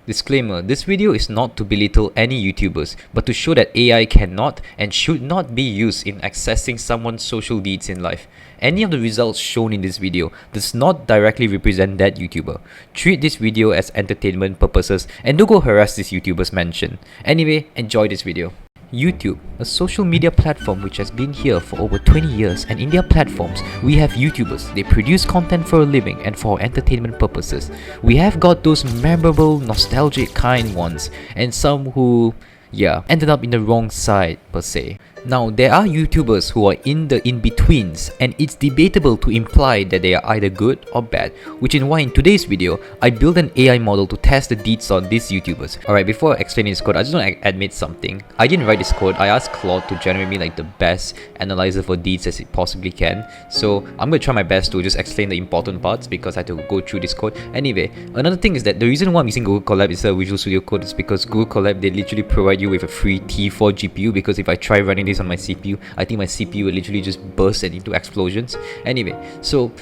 Disclaimer, this video is not to belittle any YouTubers, but to show that AI cannot and should not be used in accessing someone's social needs in life. Any of the results shown in this video does not directly represent that YouTuber. Treat this video as entertainment purposes and don't go harass this YouTuber's mention. Anyway, enjoy this video. YouTube, a social media platform which has been here for over 20 years, and in their platforms, we have YouTubers. They produce content for a living and for entertainment purposes. We have got those memorable, nostalgic kind ones, and some who, ended up in the wrong side per se. Now, there are YouTubers who are in the in-betweens, and it's debatable to imply that they are either good or bad, which is why in today's video, I built an AI model to test the deeds on these YouTubers. Alright, before explaining this code, I just want to admit something. I didn't write this code. I asked Claude to generate me like the best analyzer for deeds as it possibly can. So I'm going to try my best to just explain the important parts because I had to go through this code. Anyway, another thing is that the reason why I'm using Google Colab instead of Visual Studio Code is because Google Colab, they literally provide you with a free T4 GPU, because if I try running this on my CPU, I think my CPU will literally just burst and into explosions. Anyway, so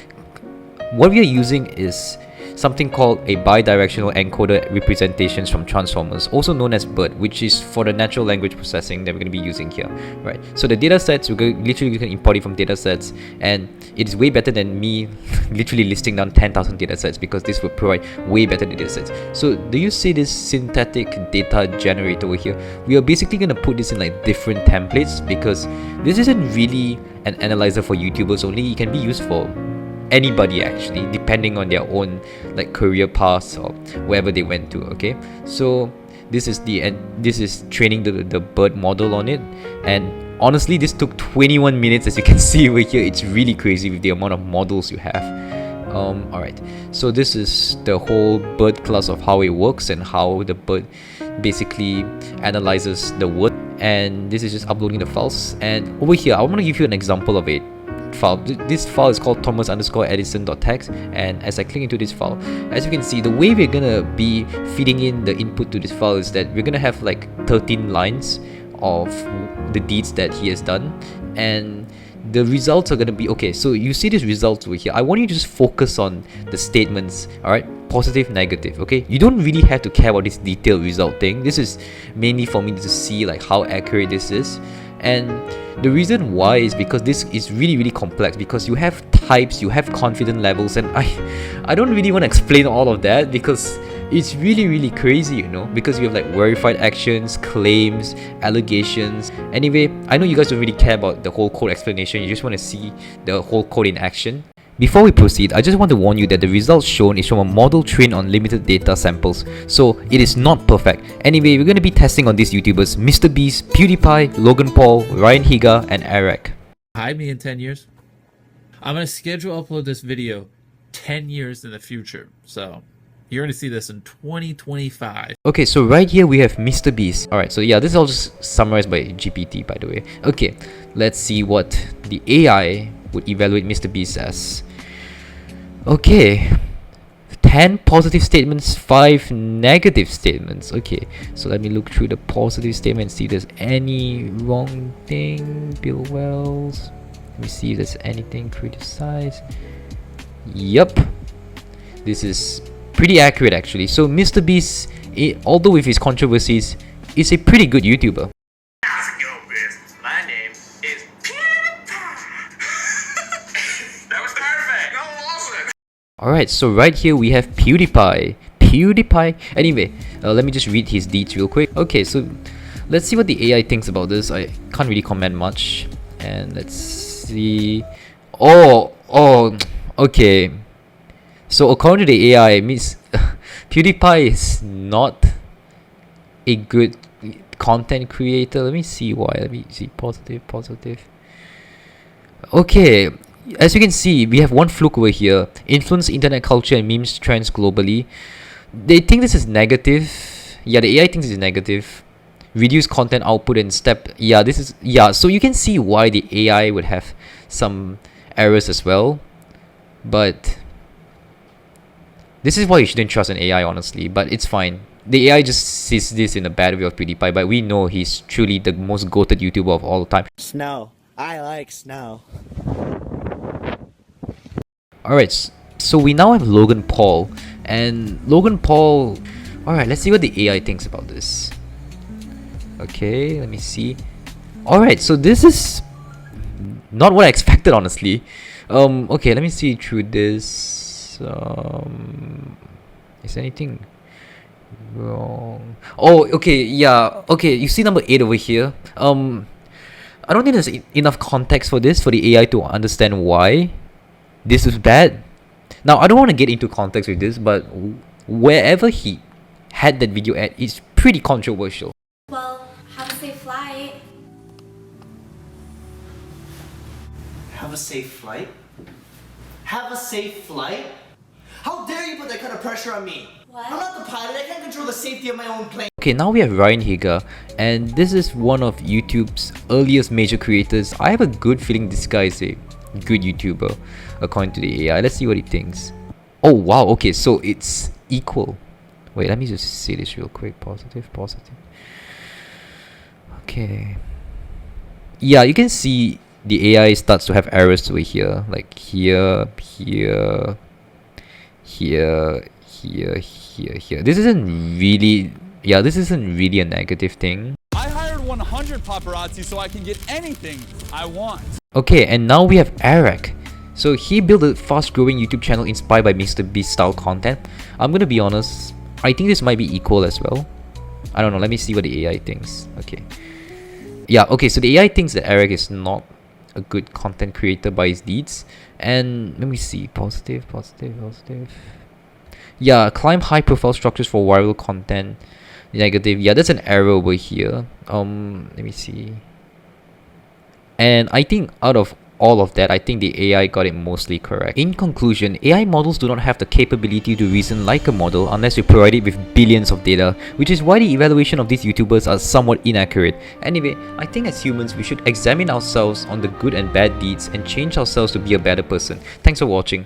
what we are using is something called a bidirectional encoder representations from transformers, also known as BERT, which is for the natural language processing that we're going to be using here, right? So the data sets, we can import it from data sets, and it's way better than me literally listing down 10,000 data sets, because this will provide way better data sets. So do you see this synthetic data generator over here? We are basically going to put this in like different templates, because this isn't really an analyzer for YouTubers only. It can be used for anybody actually, depending on their own like career paths or wherever they went to. Okay, so this is training the BERT model on it, and honestly this took 21 minutes. As you can see over here, it's really crazy with the amount of models you have. Alright, so this is the whole BERT class of how it works and how the BERT basically analyzes the word, and this is just uploading the files. And over here I want to give you an example of it. File. This file is called thomas_edison.txt, and as I click into this file, as you can see, the way we're gonna be feeding in the input to this file is that we're gonna have like 13 lines of the deeds that he has done, and the results are gonna be okay. So you see these results over here. I want you to just focus on the statements, alright? Positive, negative, okay? You don't really have to care about this detailed result thing. This is mainly for me to see like how accurate this is. And the reason why is because this is really complex, because you have types, you have confidence levels, and I don't really want to explain all of that because it's really crazy, you know, because you have like verified actions, claims, allegations. Anyway, I know you guys don't really care about the whole code explanation, you just want to see the whole code in action. Before we proceed, I just want to warn you that the results shown is from a model trained on limited data samples, so it is not perfect. Anyway, we're going to be testing on these YouTubers: MrBeast, PewDiePie, Logan Paul, Ryan Higa, and Eric. Hide me in 10 years. I'm going to schedule upload this video 10 years in the future, so you're going to see this in 2025. Okay, so right here we have MrBeast. Alright, so yeah, this is all just summarized by GPT, by the way. Okay, let's see what the AI would evaluate MrBeast as. Okay, 10 positive statements, 5 negative statements. Okay, so let me look through the positive statements, see if there's any wrong thing. Bill Wells, let me see if there's anything criticized. Yep, this is pretty accurate actually. So MrBeast, although with his controversies, is a pretty good YouTuber. How's it going, Biz? My name is PewDiePie. That was perfect. No, it wasn't. Alright, so right here we have PewDiePie. Anyway, let me just read his deeds real quick. Okay, so let's see what the AI thinks about this. I can't really comment much. And let's see. Oh, okay. So according to the AI, it means PewDiePie is not a good content creator. Let me see why. Let me see. Positive. Okay, as you can see, we have one fluke over here. Influence internet culture and memes trends globally. They think this is negative. Yeah, the AI thinks it's negative. Reduce content output and step. Yeah, this is. Yeah, so you can see why the AI would have some errors as well. But this is why you shouldn't trust an AI, honestly. But it's fine. The AI just sees this in a bad way of PewDiePie, but we know he's truly the most goated YouTuber of all time. Snow. I like snow. Alright, so we now have Logan Paul, and Logan Paul, Alright, let's see what the AI thinks about this. Okay, let me see. Alright, so this is not what I expected, honestly. Okay, let me see through this. Is anything wrong? Oh, okay, yeah. Okay, you see number 8 over here. I don't think there's enough context for this, for the AI to understand why this is bad. Now, I don't want to get into context with this, but wherever he had that video at, it's pretty controversial. Well, have a safe flight. Have a safe flight? Have a safe flight? How dare you put that kind of pressure on me? What? I'm not the pilot. I can't control the safety of my own plane. Okay, now we have Higa, and this is one of YouTube's earliest major creators. I have a good feeling this guy is a good YouTuber, according to the AI. Let's see what he thinks. Oh wow, okay, so it's equal. Wait, let me just say this real quick. Positive. Okay. Yeah, you can see the AI starts to have errors over here. Like here. This isn't really a negative thing. I hired 100 paparazzi so I can get anything I want. Okay, and now we have Eric. So he built a fast-growing YouTube channel inspired by MrBeast style content. I'm gonna be honest, I think this might be equal as well. I don't know, let me see what the AI thinks. Okay. Yeah, okay, so the AI thinks that Eric is not a good content creator by his deeds. And let me see, positive. Yeah, climb high profile structures for viral content. Negative. Yeah, that's an error over here. Let me see. And I think out of all of that, I think the AI got it mostly correct. In conclusion, AI models do not have the capability to reason like a model unless you provide it with billions of data, which is why the evaluation of these YouTubers are somewhat inaccurate. Anyway, I think as humans, we should examine ourselves on the good and bad deeds and change ourselves to be a better person. Thanks for watching.